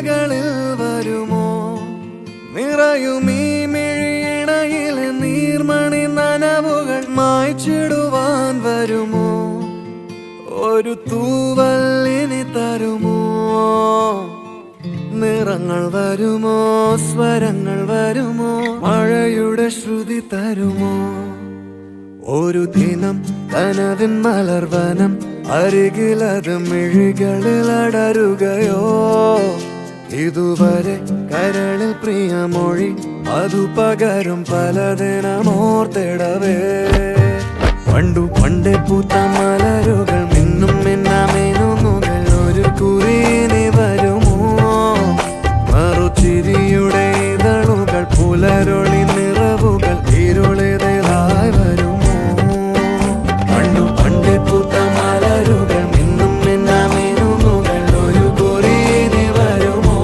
ചില്ലകളിൽ വരുമോ? നിറയും ഈ മിഴിയിണയിലെ നീർമണി നനവുകൾ മായ്ച്ചിടുവാൻ വരുമോ? ഒരു തൂവല്ലിനി തരുമോ? നിറങ്ങൾ വരുമോ? സ്വരങ്ങൾ വരുമോ? മഴയുടെ ശ്രുതി തരുമോ? ഒരു ദിനം കനവിൻ മലർവനം അരികിലത് മിഴികളിൽ അടരുകയോ? ഇതുവരെ കരളിൽ പ്രിയമൊഴി അതു പകരും പലതിനമോർത്തിടവേ. പണ്ടു പണ്ടേ പൂത്ത മലരുകൾ മിന്നും മിന്നാമേനുകൾ ഒരു കുറിയിനി വരുമോ? മറുചിരിയുടെ ഇതളുകൾ പുലരൊളി നിറവുകൾ ഇരുളിതായി വരുമോ? പണ്ടു പണ്ടേ പൂത്ത മലരുകൾ മിന്നും മിന്നാമേനുകൾ ഒരു കുറിയിനി വരുമോ?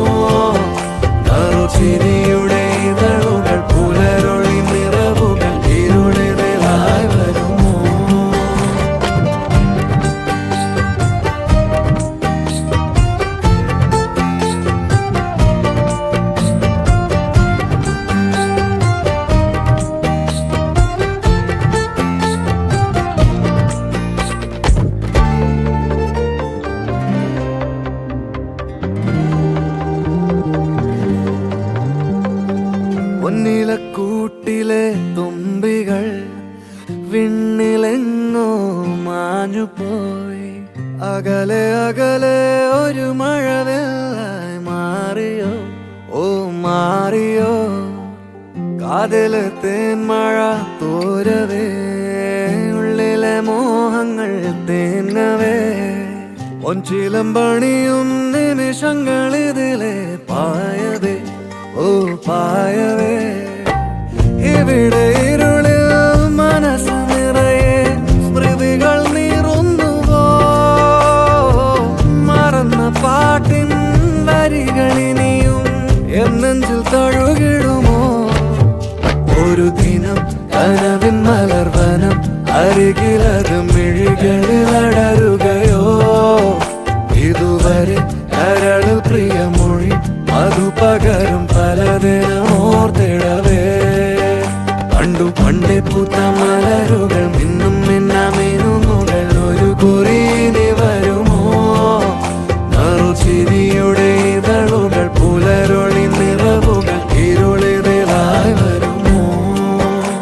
മറുചിരിയുടെ ഇതളുകൾ പുലരൊളി നിറവുകൾ ഇരുളിതായി വരുമോ? പൊന്നിലക്കൂട്ടിലെ തുമ്പികൾ വിണ്ണിലെങ്ങോ മാഞ്ഞുപോയി. അകലെ അകലെ ഒരു മഴവെള്ളായി മാറിയോ? ഓ മാറിയോ? കാതിലെ തേന്മഴ തോരവേ, ഉള്ളിലെ മോഹങ്ങൾ തേങ്ങവേ. ഒഞ്ചിലമ്പണിയും നിമിഷങ്ങളിതിലെ പായവേ, ഓ പായവേ. ഇവിടെ ഇരുളിൽ മനസ്സ് നിറയെ സ്മൃതികൾ നീറുന്നുവോ? മറന്ന പാട്ടിൻ വരികളിനിയും എന്നെഞ്ചിൽ തഴുകിടുമോ? ഒരു ദിനം കനവിൻ മലർവനം അരികിലത് മിഴികളിൽ അടരുകയോ? ഇതുവരെ കരളിൽ പ്രിയമൊഴി അതു പകരും പലതിനമോർത്തിടവേ. പണ്ടു പണ്ടേ പൂത്ത മലരുകൾ മിന്നും മിന്നാമേനുകൾ ഒരു കുറിയിനി വരുമോ? മറുചിരിയുടെ ഇതളുകൾ പുലരൊളി നിറവുകൾ ഇരുളിതായി വരുമോ?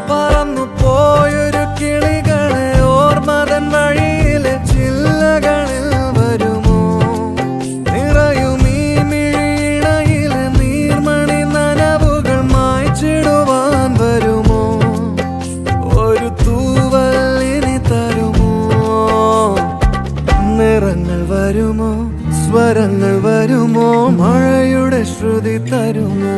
പറന്നു പോയൊരു കിളികളെ ഓർമ്മതൻ വഴിയിലെ ചില്ലകളിൽ വരുമോ? നിറയും ഈ മിഴിയിണയിലെ നീർമണി നനവുകൾ മായ്ച്ചിടുവാൻ വരുമോ? ഒരു തൂവല്ലിനി തരുമോ? നിറങ്ങൾ വരുമോ? സ്വരങ്ങൾ വരുമോ? മഴയുടെ ശ്രുതി തരുമോ?